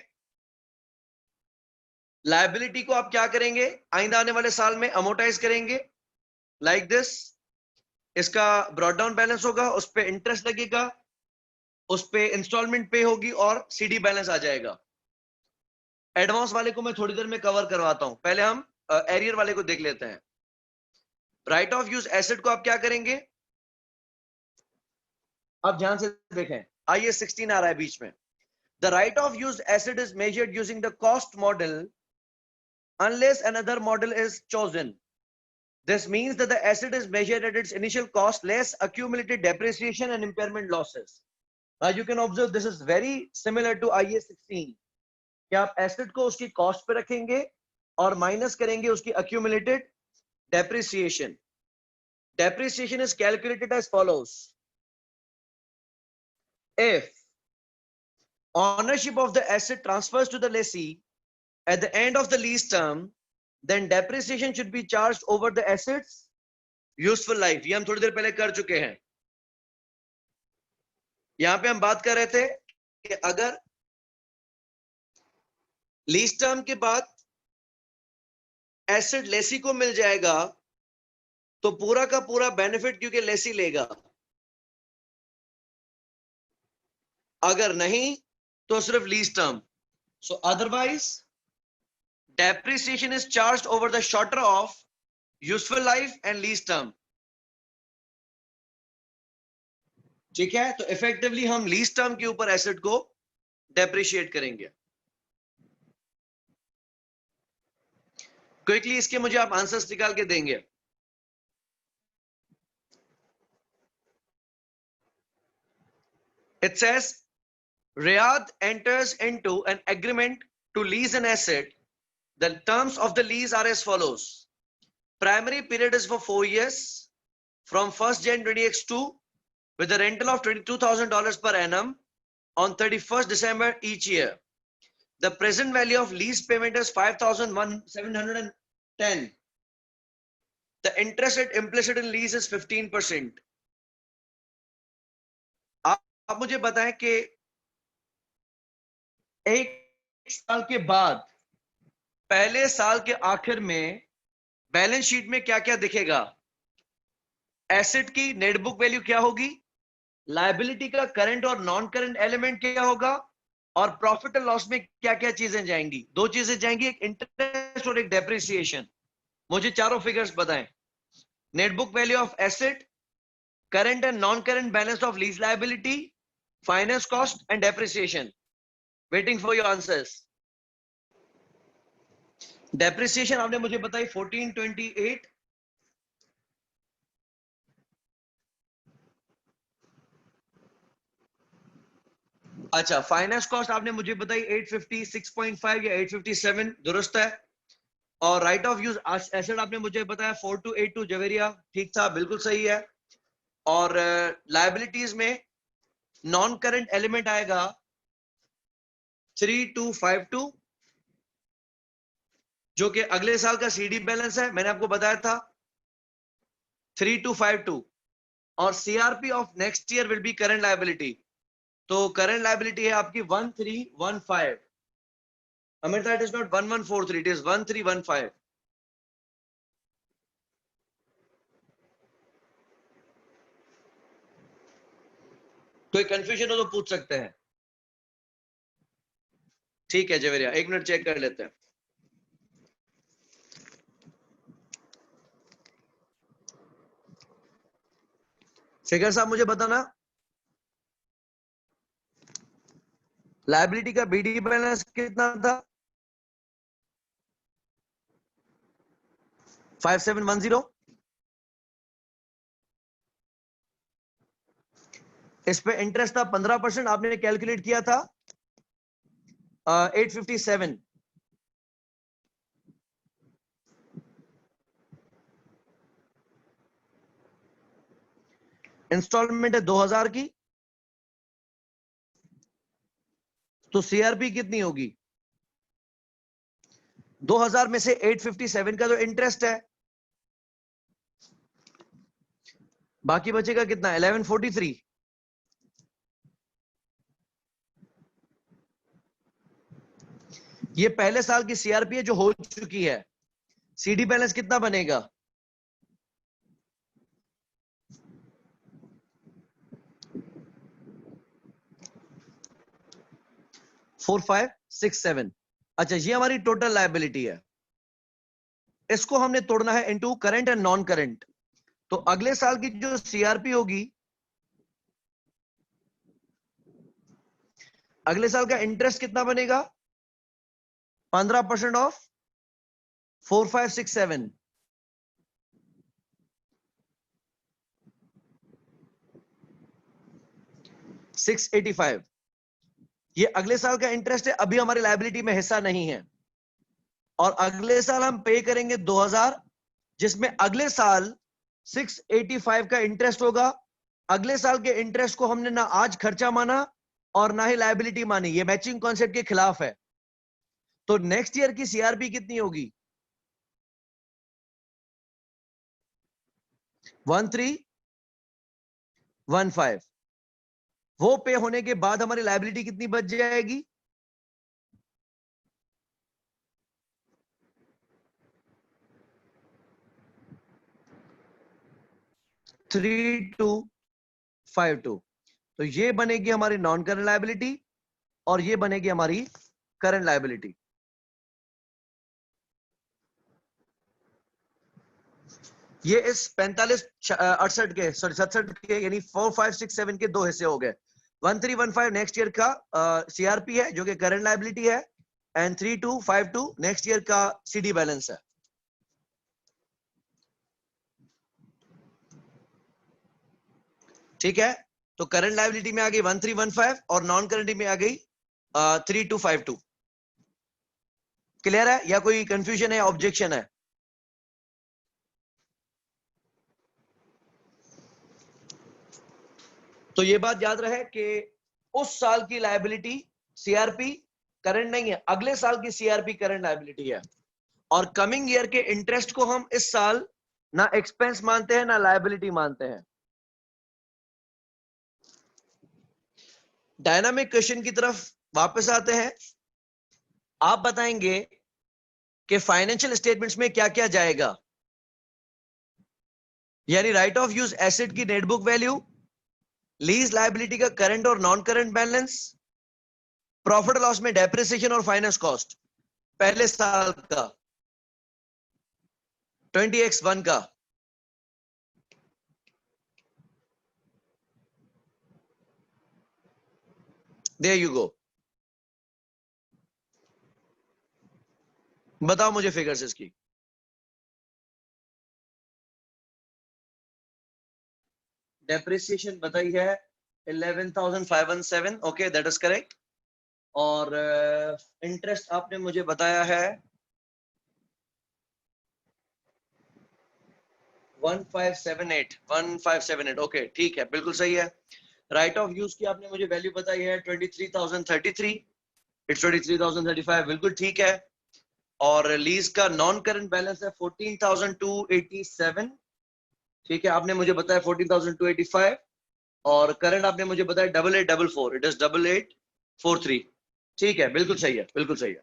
लायबिलिटी को आप क्या करेंगे, आइंदा आने वाले साल में अमोर्टाइज करेंगे लाइक दिस। इसका ब्रॉड डाउन बैलेंस होगा, उस पर इंटरेस्ट लगेगा, उस पे इंस्टॉलमेंट पे होगी और सीडी बैलेंस आ जाएगा। एडवांस वाले को मैं थोड़ी देर में कवर करवाता हूं, पहले हम एरियर वाले को देख लेते हैं। राइट ऑफ यूज एसेट को आप क्या करेंगे, आप ध्यान से देखें, आइए 16 आ रहा है बीच में। The right of use asset is measured using the cost model unless another model is chosen. This means that the asset is measured at its initial cost less accumulated depreciation and impairment losses. Now you can observe this is very similar to IAS 16 कि आप asset को उसकी cost पे रखेंगे और minus करेंगे उसकी accumulated depreciation. Depreciation is calculated as follows. If ownership of the asset transfers to the lessee at the end of the lease term, then depreciation should be charged over the assets useful life. ये हम थोड़ी देर पहले कर चुके हैं। यहां पे हम बात कर रहे थे कि अगर लीज टर्म के बाद एसेट लेसी को मिल जाएगा तो पूरा का पूरा बेनिफिट क्योंकि लेसी लेगा, अगर नहीं तो सिर्फ lease term. So otherwise depreciation is charged over the shorter of useful life and lease term. ठीक है, तो इफेक्टिवली हम लीज टर्म के ऊपर एसेट को डेप्रिशिएट करेंगे। क्विकली इसके मुझे आप आंसर्स निकाल के देंगे। It says Riyadh enters into an agreement to lease an asset. The terms of the lease are as follows. Primary period is for 4 years from 1st Jan 2022 with a rental of $22,000 per annum on 31st December each year. The present value of lease payment is 5,710. The interest rate implicit in lease is 15%. आप मुझे बताएं कि एक साल के बाद पहले साल के आखिर में बैलेंस शीट में क्या क्या दिखेगा। एसेट की नेट बुक वैल्यू क्या होगी, लायबिलिटी का करंट और नॉन करंट एलिमेंट क्या होगा और प्रॉफिट एंड लॉस में क्या क्या चीजें जाएंगी। दो चीजें जाएंगी, एक इंटरेस्ट और एक डेप्रिसिएशन। मुझे चारों फिगर्स बताएं। Net book value of asset, current and non current balance of lease liability, finance cost and depreciation. Waiting for your answers. Depreciation आपने मुझे बताई 1428, अच्छा फाइनेंस कॉस्ट आपने मुझे बताई 850, 6.5 या 857, दुरुस्त है। और राइट ऑफ यूज एसेट आपने मुझे बताया 4282 जवेरिया, ठीक था, बिल्कुल सही है। और लायबिलिटीज में नॉन करंट एलिमेंट आएगा 3252, जो कि अगले साल का सीडी बैलेंस है, मैंने आपको बताया था 3252। और CRP of next year will be current liability, तो करंट लायबिलिटी है आपकी 1315। Amrita, it is not 1143, it is 1315। कोई कंफ्यूजन हो तो पूछ सकते हैं। ठीक है जवेरिया, एक मिनट चेक कर लेते हैं। शेखर साहब मुझे बताना, लायबिलिटी का बीडी बैलेंस कितना था? 5710। इस पे इंटरेस्ट था 15%, आपने कैलकुलेट किया था 857। इंस्टॉलमेंट है 2000 की, तो सीआरपी कितनी होगी? 2000 में से 857 का तो इंटरेस्ट है, बाकी बचेगा कितना? 1143। ये पहले साल की सीआरपी है जो हो चुकी है। सीडी बैलेंस कितना बनेगा? 4567। अच्छा, ये हमारी टोटल लायबिलिटी है। इसको हमने तोड़ना है into current and non current. तो अगले साल की जो सीआरपी होगी, अगले साल का इंटरेस्ट कितना बनेगा? 15% ऑफ 4567, 685। ये अगले साल का इंटरेस्ट है, अभी हमारी लायबिलिटी में हिस्सा नहीं है। और अगले साल हम पे करेंगे 2000, जिसमें अगले साल 685 का इंटरेस्ट होगा। अगले साल के इंटरेस्ट को हमने ना आज खर्चा माना और ना ही लायबिलिटी मानी, ये मैचिंग कॉन्सेप्ट के खिलाफ है। तो नेक्स्ट ईयर की सीआरपी कितनी होगी? 1315। वो पे होने के बाद हमारी लायबिलिटी कितनी बच जाएगी? 3252। तो ये बनेगी हमारी नॉन करंट लायबिलिटी और ये बनेगी हमारी करंट लायबिलिटी। ये इस 45 68 के, सॉरी 67 के, यानी 4567 के दो हिस्से हो गए। 1315 नेक्स्ट ईयर का सीआरपी है जो कि करंट लायबिलिटी है, एंड 3252 नेक्स्ट ईयर का सीडी बैलेंस है। ठीक है, तो करंट लायबिलिटी में आ गई 1315 और नॉन करंट में आ गई 3252। क्लियर है या कोई कंफ्यूजन है, ऑब्जेक्शन है? तो ये बात याद रहे कि उस साल की लायबिलिटी सीआरपी करंट नहीं है, अगले साल की सीआरपी करंट लायबिलिटी है। और कमिंग ईयर के इंटरेस्ट को हम इस साल ना एक्सपेंस मानते हैं ना लायबिलिटी मानते हैं। डायनामिक क्वेश्चन की तरफ वापस आते हैं। आप बताएंगे कि फाइनेंशियल स्टेटमेंट्स में क्या क्या जाएगा, यानी राइट ऑफ यूज एसेट की net book value, lease liability का करंट और non current balance, profit loss में डेप्रिसिएशन और फाइनेंस कॉस्ट पहले साल का 20x1 का। देयर यू गो, बताओ मुझे फिगर्स इसकी। डेप्रिसिएशन बताई है 11,517, ओके दैट इज करेक्ट। और इंटरेस्ट आपने मुझे बताया है 1578 ओके, ठीक है, बिल्कुल सही है। राइट ऑफ यूज की आपने मुझे वैल्यू बताई है 23,033, इट्स 23,035, बिल्कुल ठीक है। और लीज का नॉन करंट बैलेंस है 14,287, ठीक है, आपने मुझे बताया 14,285, और करंट आपने मुझे बताया 8844, इट इज 8843, ठीक है, बिल्कुल सही है, बिल्कुल सही है।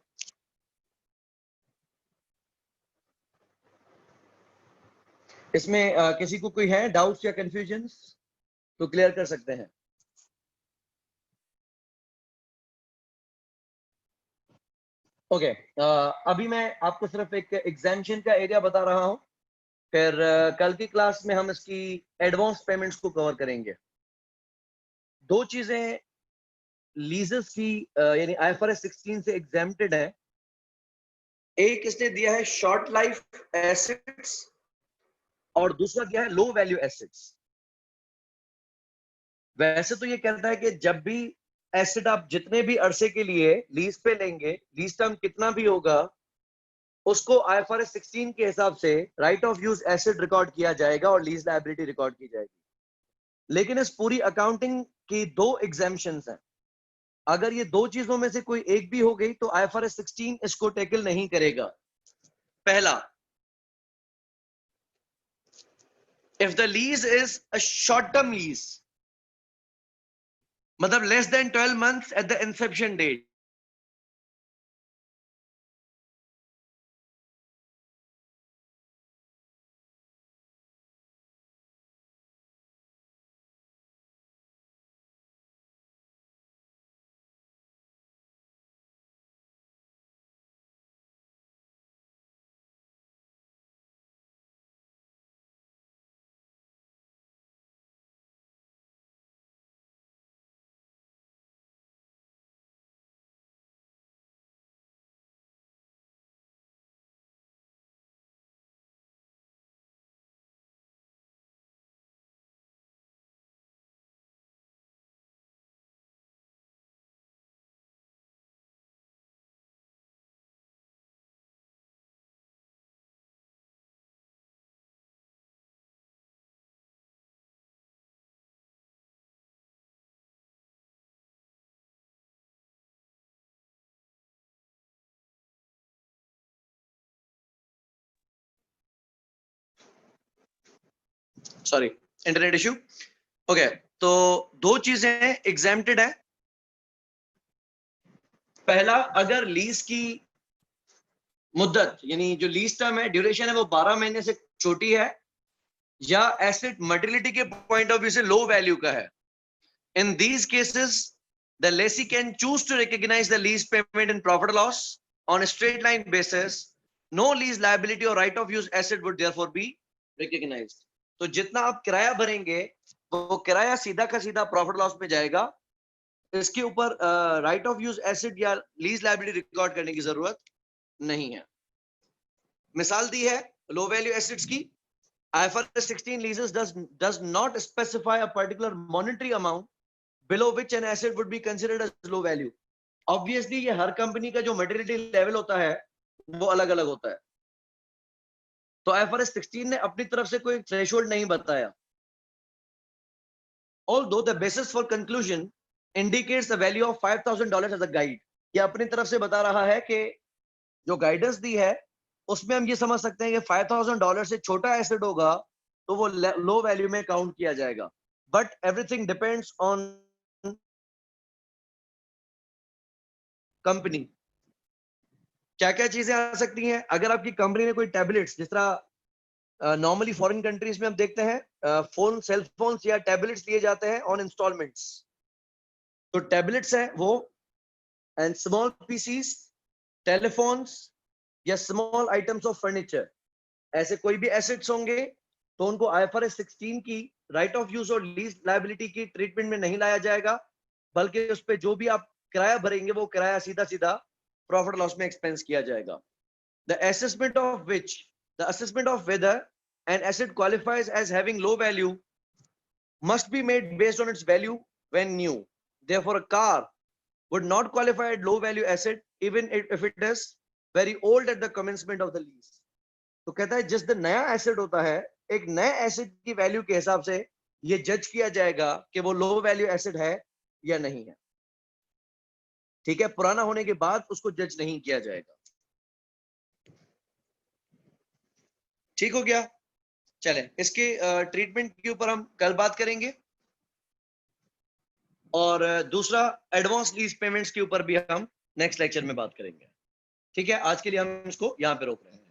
इसमें किसी को कोई है डाउट्स या कंफ्यूजन तो क्लियर कर सकते हैं। ओके, अभी मैं आपको सिर्फ एक एग्जामिशन का एरिया बता रहा हूं, फिर कल की क्लास में हम इसकी एडवांस पेमेंट्स को कवर करेंगे। दो चीजें लीजेस की यानी आईएफआरएस 16 से एग्जेम्प्टेड है। एक इसने दिया है शॉर्ट लाइफ एसेट्स और दूसरा दिया है लो वैल्यू एसेट्स। वैसे तो ये कहता है कि जब भी एसेट आप जितने भी अरसे के लिए लीज पे लेंगे, लीज टर्म कितना भी होगा, उसको आईएफआरएस 16 के हिसाब से right of use asset record किया जाएगा और लीज लायबिलिटी रिकॉर्ड की जाएगी। लेकिन इस पूरी अकाउंटिंग की दो एग्जेम्पशंस हैं। अगर ये दो चीजों में से कोई एक भी हो गई तो आईएफआरएस 16 इसको टैकल नहीं करेगा। पहला, if the lease is a short term lease, मतलब less than 12 months at the inception date, sorry internet issue. Okay, तो दो चीजें एग्जेम्प्टेड है। पहला, अगर लीज की मुद्दत यानी जो लीज टर्म है, ड्यूरेशन है, वो 12 महीने से छोटी है या एसेट मटेरियलिटी के पॉइंट ऑफ व्यू से लो वैल्यू का है। In these cases the lessee can choose to recognise the lease payment in profit loss on straight line basis. No lease liability और right of use asset would therefore be recognised. तो जितना आप किराया भरेंगे वो किराया सीधा का सीधा प्रॉफिट लॉस में जाएगा। इसके ऊपर राइट ऑफ यूज एसेट या लीज लायबिलिटी रिकॉर्ड करने की जरूरत नहीं है। मिसाल दी है लो वैल्यू एसेट्स की। IFRS 16 leases does not specify a particular monetary amount below which an asset would be considered as low value. Obviously ये हर कंपनी का जो मटेरियलिटी लेवल होता है वो अलग अलग होता है, तो IFRS 16 ने अपनी तरफ से कोई थ्रेशोल्ड नहीं बताया। Although the basis for conclusion indicates the value of $5,000 as a guide, ये अपनी तरफ से बता रहा है कि जो गाइडेंस दी है उसमें हम ये समझ सकते हैं कि $5,000 से छोटा एसेट होगा तो वो लो वैल्यू में काउंट किया जाएगा। But everything depends on company. क्या क्या चीजें आ सकती हैं? अगर आपकी कंपनी ने कोई टैबलेट्स, जिस तरह नॉर्मली फॉरेन कंट्रीज में हम देखते हैं फोन, सेल फोन्स या टैबलेट्स लिए जाते हैं ऑन इंस्टॉलमेंट्स, तो टैबलेट्स है वो, एंड स्मॉल पीसीस, टेलीफोन्स या स्मॉल आइटम्स ऑफ फर्नीचर, ऐसे कोई भी एसेट्स होंगे तो उनको आईएफआरएस 16 की राइट ऑफ यूज और लीज लायबिलिटी की ट्रीटमेंट में नहीं लाया जाएगा, बल्कि उस पे जो भी आप किराया भरेंगे वो किराया सीधा सीधा प्रॉफिट लॉस में एक्सपेंस किया जाएगा। The assessment of whether an asset qualifies as having low value must be made based on its value when new. Therefore, a car would not qualify as low value asset even if it is very old at the commencement of the lease. तो कहता है जिस दिन नया asset होता है एक नए एसेट की वैल्यू के हिसाब से ये जज किया जाएगा कि वो लो वैल्यू एसेट है या नहीं है। ठीक है, पुराना होने के बाद उसको जज नहीं किया जाएगा। ठीक हो गया? चले, इसके ट्रीटमेंट के ऊपर हम कल बात करेंगे, और दूसरा एडवांस लीज पेमेंट्स के ऊपर भी हम नेक्स्ट लेक्चर में बात करेंगे। ठीक है, आज के लिए हम इसको यहां पे रोक रहे हैं।